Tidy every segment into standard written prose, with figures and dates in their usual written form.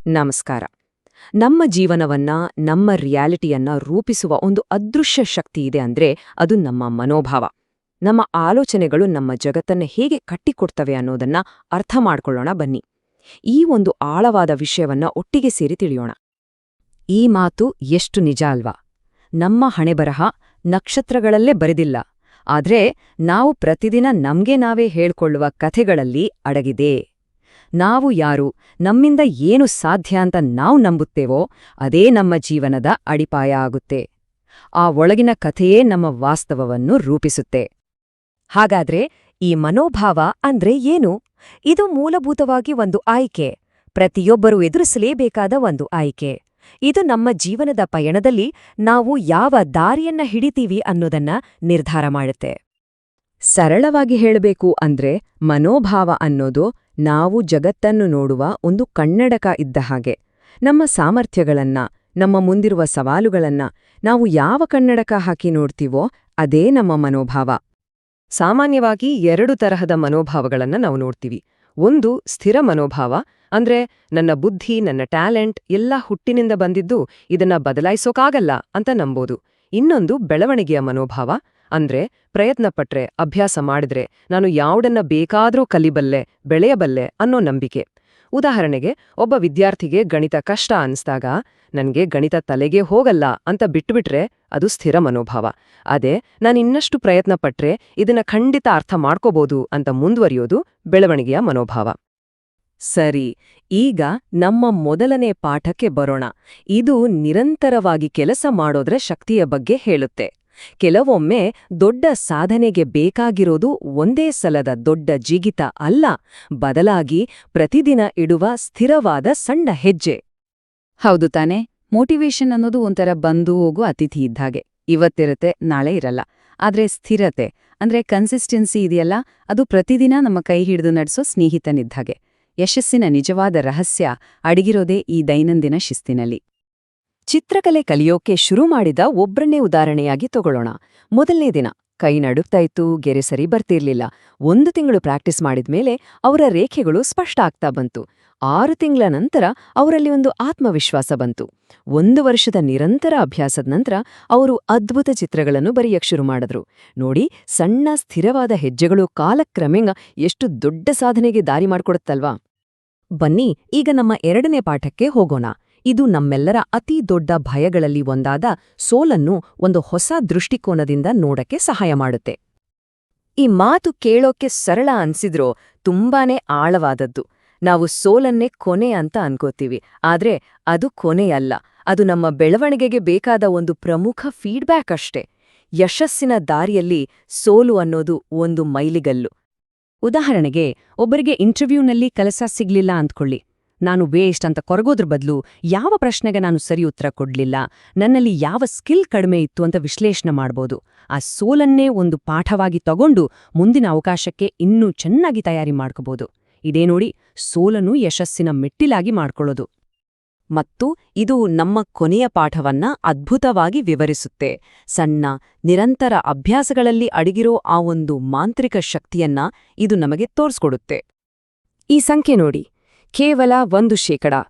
ನಮಸ್ಕಾರ. ನಮ್ಮ ಜೀವನವನ್ನ, ನಮ್ಮ ರಿಯಾಲಿಟಿಯನ್ನ ರೂಪಿಸುವ ಒಂದು ಅದೃಶ್ಯ ಶಕ್ತಿ ಇದೆ ಅಂದ್ರೆ ಅದು ನಮ್ಮ ಮನೋಭಾವ. ನಮ್ಮ ಆಲೋಚನೆಗಳು ನಮ್ಮ ಜಗತ್ತನ್ನ ಹೇಗೆ ಕಟ್ಟಿಕೊಡ್ತವೆ ಅನ್ನೋದನ್ನ ಅರ್ಥ ಮಾಡ್ಕೊಳ್ಳೋಣ ಬನ್ನಿ. ಈ ಒಂದು ಆಳವಾದ ವಿಷಯವನ್ನ ಒಟ್ಟಿಗೆ ಸೇರಿ ತಿಳಿಯೋಣ. ಈ ಮಾತು ಎಷ್ಟು ನಿಜ ಅಲ್ವಾ? ನಮ್ಮ ಹಣೆಬರಹ ನಕ್ಷತ್ರಗಳಲ್ಲೇ ಬರೆದಿಲ್ಲ, ಆದ್ರೆ ನಾವು ಪ್ರತಿದಿನ ನಮ್ಗೆ ನಾವೇ ಹೇಳ್ಕೊಳ್ಳುವ ಕಥೆಗಳಲ್ಲಿ ಅಡಗಿದೆ. ನಾವು ಯಾರು, ನಮ್ಮಿಂದ ಏನು ಸಾಧ್ಯ ಅಂತ ನಾವು ನಂಬುತ್ತೇವೋ ಅದೇ ನಮ್ಮ ಜೀವನದ ಅಡಿಪಾಯ ಆಗುತ್ತೆ. ಆ ಒಳಗಿನ ಕಥೆಯೇ ನಮ್ಮ ವಾಸ್ತವವನ್ನು ರೂಪಿಸುತ್ತೆ. ಹಾಗಾದ್ರೆ ಈ ಮನೋಭಾವ ಅಂದ್ರೆ ಏನು? ಇದು ಮೂಲಭೂತವಾಗಿ ಒಂದು ಆಯ್ಕೆ, ಪ್ರತಿಯೊಬ್ಬರೂ ಎದುರಿಸಲೇಬೇಕಾದ ಒಂದು ಆಯ್ಕೆ. ಇದು ನಮ್ಮ ಜೀವನದ ಪಯಣದಲ್ಲಿ ನಾವು ಯಾವ ದಾರಿಯನ್ನ ಹಿಡಿತೀವಿ ಅನ್ನೋದನ್ನ ನಿರ್ಧಾರ ಮಾಡುತ್ತೆ. ಸರಳವಾಗಿ ಹೇಳಬೇಕು ಅಂದ್ರೆ ಮನೋಭಾವ ಅನ್ನೋದು ನಾವು ಜಗತ್ತನ್ನು ನೋಡುವ ಒಂದು ಕನ್ನಡಕ ಇದ್ದ ಹಾಗೆ. ನಮ್ಮ ಸಾಮರ್ಥ್ಯಗಳನ್ನ, ನಮ್ಮ ಮುಂದಿರುವ ಸವಾಲುಗಳನ್ನ ನಾವು ಯಾವ ಕನ್ನಡಕ ಹಾಕಿ ನೋಡ್ತೀವೋ ಅದೇ ನಮ್ಮ ಮನೋಭಾವ. ಸಾಮಾನ್ಯವಾಗಿ 2 ತರಹದ ಮನೋಭಾವಗಳನ್ನ ನಾವು ನೋಡ್ತೀವಿ. ಒಂದು ಸ್ಥಿರ ಮನೋಭಾವ, ಅಂದ್ರೆ ನನ್ನ ಬುದ್ಧಿ, ನನ್ನ ಟ್ಯಾಲೆಂಟ್ ಎಲ್ಲ ಹುಟ್ಟಿನಿಂದ ಬಂದಿದ್ದು, ಇದನ್ನ ಬದಲಾಯಿಸೋಕಾಗಲ್ಲ ಅಂತ ನಂಬೋದು. ಇನ್ನೊಂದು ಬೆಳವಣಿಗೆಯ ಮನೋಭಾವ, ಅಂದ್ರೆ ಪ್ರಯತ್ನಪಟ್ರೆ, ಅಭ್ಯಾಸ ಮಾಡಿದ್ರೆ ನಾನು ಯಾವುದನ್ನ ಬೇಕಾದ್ರೂ ಕಲಿಬಲ್ಲೆ, ಬೆಳೆಯಬಲ್ಲೆ ಅನ್ನೋ ನಂಬಿಕೆ. ಉದಾಹರಣೆಗೆ, ಒಬ್ಬ ವಿದ್ಯಾರ್ಥಿಗೆ ಗಣಿತ ಕಷ್ಟ ಅನ್ಸ್ದಾಗ ನನ್ಗೆ ಗಣಿತ ತಲೆಗೆ ಹೋಗಲ್ಲ ಅಂತ ಬಿಟ್ಬಿಟ್ರೆ ಅದು ಸ್ಥಿರ ಮನೋಭಾವ. ಅದೇ ನಾನಿನ್ನಷ್ಟು ಪ್ರಯತ್ನಪಟ್ರೆ ಇದನ್ನ ಖಂಡಿತ ಅರ್ಥ ಮಾಡ್ಕೋಬೋದು ಅಂತ ಮುಂದುವರಿಯೋದು ಬೆಳವಣಿಗೆಯ ಮನೋಭಾವ. ಸರಿ, ಈಗ ನಮ್ಮ ಮೊದಲನೇ ಪಾಠಕ್ಕೆ ಬರೋಣ. ಇದು ನಿರಂತರವಾಗಿ ಕೆಲಸ ಮಾಡೋದ್ರ ಶಕ್ತಿಯ ಬಗ್ಗೆ ಹೇಳುತ್ತೆ. ಕೆಲವೊಮ್ಮೆ ದೊಡ್ಡ ಸಾಧನೆಗೆ ಬೇಕಾಗಿರೋದು ಒಂದೇ ಸಲದ ದೊಡ್ಡ ಜಿಗಿತ ಅಲ್ಲ, ಬದಲಾಗಿ ಪ್ರತಿದಿನ ಇಡುವ ಸ್ಥಿರವಾದ ಸಣ್ಣ ಹೆಜ್ಜೆ. ಹೌದು ತಾನೆ? ಮೋಟಿವೇಶನ್ ಅನ್ನೋದು ಒಂಥರ ಬಂದು ಹೋಗೋ ಅತಿಥಿ ಇದ್ದಾಗೆ. ಇವತ್ತಿರುತ್ತೆ, ನಾಳೆ ಇರಲ್ಲ. ಆದ್ರೆ ಸ್ಥಿರತೆ ಅಂದ್ರೆ ಕನ್ಸಿಸ್ಟೆನ್ಸಿ ಇದೆಯಲ್ಲ, ಅದು ಪ್ರತಿದಿನ ನಮ್ಮ ಕೈ ಹಿಡಿದು ನಡೆಸೋ ಸ್ನೇಹಿತನಿದ್ದಾಗೆ. ಯಶಸ್ಸಿನ ನಿಜವಾದ ರಹಸ್ಯ ಅಡಗಿರೋದೇ ಈ ದೈನಂದಿನ ಶಿಸ್ತಿನಲ್ಲಿ. ಚಿತ್ರಕಲೆ ಕಲಿಯೋಕೆ ಶುರು ಮಾಡಿದ ಒಬ್ರನ್ನೇ ಉದಾಹರಣೆಯಾಗಿ ತಗೊಳ್ಳೋಣ. ಮೊದಲನೇ ದಿನ ಕೈ ನಡುಗ್ತಾ ಇತ್ತು, ಗೆರೆ ಸರಿ ಬರ್ತಿರ್ಲಿಲ್ಲ. 1 ತಿಂಗಳು ಪ್ರಾಕ್ಟೀಸ್ ಮಾಡಿದ್ಮೇಲೆ ಅವರ ರೇಖೆಗಳು ಸ್ಪಷ್ಟ ಆಗ್ತಾ ಬಂತು. 6 ತಿಂಗಳ ನಂತರ ಅವರಲ್ಲಿ ಒಂದು ಆತ್ಮವಿಶ್ವಾಸ ಬಂತು. 1 ವರ್ಷದ ನಿರಂತರ ಅಭ್ಯಾಸದ ನಂತರ ಅವರು ಅದ್ಭುತ ಚಿತ್ರಗಳನ್ನು ಬರೆಯಕ್ ಶುರು ಮಾಡಿದ್ರು. ನೋಡಿ, ಸಣ್ಣ ಸ್ಥಿರವಾದ ಹೆಜ್ಜೆಗಳು ಕಾಲಕ್ರಮೇಣ ಎಷ್ಟು ದೊಡ್ಡ ಸಾಧನೆಗೆ ದಾರಿ ಮಾಡ್ಕೊಡುತ್ತಲ್ವಾ? ಬನ್ನಿ ಈಗ ನಮ್ಮ 2ನೇ ಪಾಠಕ್ಕೆ ಹೋಗೋಣ. ಇದು ನಮ್ಮೆಲ್ಲರ ಅತೀ ದೊಡ್ಡ ಭಯಗಳಲ್ಲಿ ಒಂದಾದ ಸೋಲನ್ನು ಒಂದು ಹೊಸ ದೃಷ್ಟಿಕೋನದಿಂದ ನೋಡಕ್ಕೆ ಸಹಾಯ ಮಾಡುತ್ತೆ. ಈ ಮಾತು ಕೇಳೋಕೆ ಸರಳ ಅನ್ಸಿದ್ರೂ ತುಂಬಾನೇ ಆಳವಾದದ್ದು. ನಾವು ಸೋಲನ್ನೇ ಕೊನೆ ಅಂತ ಅನ್ಕೋತೀವಿ, ಆದ್ರೆ ಅದು ಕೊನೆಯಲ್ಲ. ಅದು ನಮ್ಮ ಬೆಳವಣಿಗೆಗೆ ಬೇಕಾದ ಒಂದು ಪ್ರಮುಖ ಫೀಡ್ಬ್ಯಾಕ್ ಅಷ್ಟೇ. ಯಶಸ್ಸಿನ ದಾರಿಯಲ್ಲಿ ಸೋಲು ಅನ್ನೋದು ಒಂದು ಮೈಲಿಗಲ್ಲು. ಉದಾಹರಣೆಗೆ, ಒಬ್ಬರಿಗೆ ಇಂಟರ್ವ್ಯೂನಲ್ಲಿ ಕೆಲಸ ಸಿಗ್ಲಿಲ್ಲ ಅಂದ್ಕೊಳ್ಳಿ. ನಾನು ವೇಸ್ಟ್ ಅಂತ ಕೊರಗೋದ್ರ ಬದಲು ಯಾವ ಪ್ರಶ್ನೆಗೆ ನಾನು ಸರಿ ಉತ್ತರ ಕೊಡ್ಲಿಲ್ಲ, ನನ್ನಲ್ಲಿ ಯಾವ ಸ್ಕಿಲ್ ಕಡಿಮೆ ಇತ್ತು ಅಂತ ವಿಶ್ಲೇಷಣೆ ಮಾಡ್ಬೋದು. ಆ ಸೋಲನ್ನೇ ಒಂದು ಪಾಠವಾಗಿ ತಗೊಂಡು ಮುಂದಿನ ಅವಕಾಶಕ್ಕೆ ಇನ್ನೂ ಚೆನ್ನಾಗಿ ತಯಾರಿ ಮಾಡ್ಕೋಬೋದು. ಇದೇ ನೋಡಿ ಸೋಲನ್ನು ಯಶಸ್ಸಿನ ಮೆಟ್ಟಿಲಾಗಿ ಮಾಡ್ಕೊಳ್ಳೋದು. ಮತ್ತು ಇದು ನಮ್ಮ ಕೊನೆಯ ಪಾಠವನ್ನ ಅದ್ಭುತವಾಗಿ ವಿವರಿಸುತ್ತೆ. ಸಣ್ಣ ನಿರಂತರ ಅಭ್ಯಾಸಗಳಲ್ಲಿ ಅಡಗಿರೋ ಆ ಒಂದು ಮಾಂತ್ರಿಕ ಶಕ್ತಿಯನ್ನ ಇದು ನಮಗೆ ತೋರ್ಸ್ಕೊಡುತ್ತೆ. ಈ ಸಂಖ್ಯೆ ನೋಡಿ, ಕೇವಲ 1%.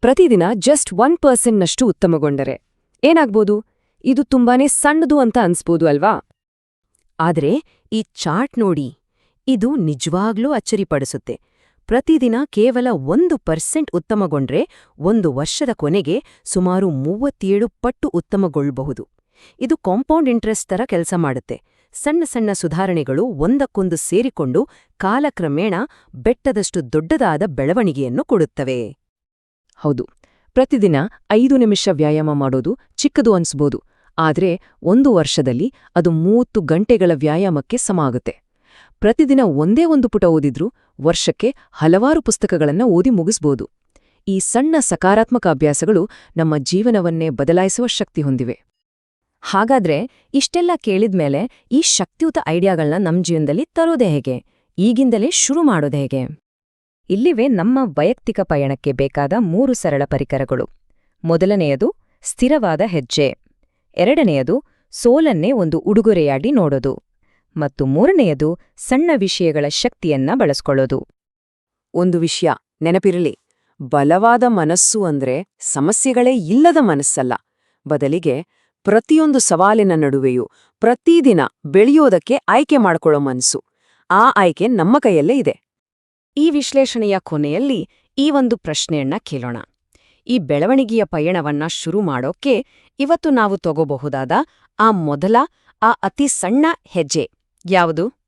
ಪ್ರತಿದಿನ ಜಸ್ಟ್ 1%ನಷ್ಟು ಉತ್ತಮಗೊಂಡರೆ ಏನಾಗ್ಬೋದು? ಇದು ತುಂಬಾನೇ ಸಣ್ಣದು ಅಂತ ಅನ್ಸ್ಬೋದು ಅಲ್ವಾ? ಆದ್ರೆ ಈ ಚಾರ್ಟ್ ನೋಡಿ, ಇದು ನಿಜವಾಗ್ಲೂ ಅಚ್ಚರಿಪಡಿಸುತ್ತೆ. ಪ್ರತಿದಿನ ಕೇವಲ 1% ಉತ್ತಮಗೊಂಡ್ರೆ 1 ವರ್ಷದ ಕೊನೆಗೆ ಸುಮಾರು 37 ಪಟ್ಟು ಉತ್ತಮಗೊಳ್ಳಬಹುದು. ಇದು ಕಾಂಪೌಂಡ್ ಇಂಟ್ರೆಸ್ಟ್ ತರ ಕೆಲಸ ಮಾಡುತ್ತೆ. ಸಣ್ಣ ಸಣ್ಣ ಸುಧಾರಣೆಗಳು ಒಂದಕ್ಕೊಂದು ಸೇರಿಕೊಂಡು ಕಾಲಕ್ರಮೇಣ ಬೆಟ್ಟದಷ್ಟು ದೊಡ್ಡದಾದ ಬೆಳವಣಿಗೆಯನ್ನು ಕೊಡುತ್ತವೆ. ಹೌದು, ಪ್ರತಿದಿನ 5 ನಿಮಿಷ ವ್ಯಾಯಾಮ ಮಾಡೋದು ಚಿಕ್ಕದು ಅನ್ಸ್ಬೋದು, ಆದ್ರೆ 1 ವರ್ಷದಲ್ಲಿ ಅದು 30 ಗಂಟೆಗಳ ವ್ಯಾಯಾಮಕ್ಕೆ ಸಮ ಆಗುತ್ತೆ. ಪ್ರತಿದಿನ ಒಂದೇ ಒಂದು ಪುಟ ಓದಿದ್ರೂ ವರ್ಷಕ್ಕೆ ಹಲವಾರು ಪುಸ್ತಕಗಳನ್ನ ಓದಿ ಮುಗಿಸ್ಬೋದು. ಈ ಸಣ್ಣ ಸಕಾರಾತ್ಮಕ ಅಭ್ಯಾಸಗಳು ನಮ್ಮ ಜೀವನವನ್ನೇ ಬದಲಾಯಿಸುವ ಶಕ್ತಿ ಹೊಂದಿವೆ. ಹಾಗಾದ್ರೆ ಇಷ್ಟೆಲ್ಲ ಕೇಳಿದ್ಮೇಲೆ ಈ ಶಕ್ತಿಯುತ ಐಡಿಯಾಗಳನ್ನ ನಮ್ಮ ಜೀವನದಲ್ಲಿ ತರೋದೇ ಹೇಗೆ? ಈಗಿಂದಲೇ ಶುರು ಮಾಡೋದೇ ಹೇಗೆ? ಇಲ್ಲಿವೆ ನಮ್ಮ ವೈಯಕ್ತಿಕ ಪಯಣಕ್ಕೆ ಬೇಕಾದ 3 ಸರಳ ಪರಿಕರಗಳು. ಮೊದಲನೆಯದು ಸ್ಥಿರವಾದ ಹೆಜ್ಜೆ, 2ನೆಯದು ಸೋಲನ್ನೇ ಒಂದು ಉಡುಗೊರೆಯಾಡಿ ನೋಡೋದು, ಮತ್ತು 3ನೆಯದು ಸಣ್ಣ ವಿಷಯಗಳ ಶಕ್ತಿಯನ್ನ ಬಳಸ್ಕೊಳ್ಳೋದು. ಒಂದು ವಿಷಯ ನೆನಪಿರಲಿ, ಬಲವಾದ ಮನಸ್ಸು ಅಂದ್ರೆ ಸಮಸ್ಯೆಗಳೇ ಇಲ್ಲದ ಮನಸ್ಸಲ್ಲ. ಬದಲಿಗೆ ಪ್ರತಿಯೊಂದು ಸವಾಲಿನ ನಡುವೆಯೂ ಪ್ರತಿದಿನ ಬೆಳೆಯೋದಕ್ಕೆ ಆಯ್ಕೆ ಮಾಡ್ಕೊಳ್ಳೋ ಮನಸ್ಸು. ಆ ಆಯ್ಕೆ ನಮ್ಮ ಕೈಯಲ್ಲೇ ಇದೆ. ಈ ವಿಶ್ಲೇಷಣೆಯ ಕೊನೆಯಲ್ಲಿ ಈ ಒಂದು ಪ್ರಶ್ನೆಯನ್ನ ಕೇಳೋಣ. ಈ ಬೆಳವಣಿಗೆಯ ಪಯಣವನ್ನ ಶುರು ಮಾಡೋಕ್ಕೆ ಇವತ್ತು ನಾವು ತಗೋಬಹುದಾದ ಆ ಮೊದಲ, ಆ ಅತಿ ಸಣ್ಣ ಹೆಜ್ಜೆ ಯಾವುದು?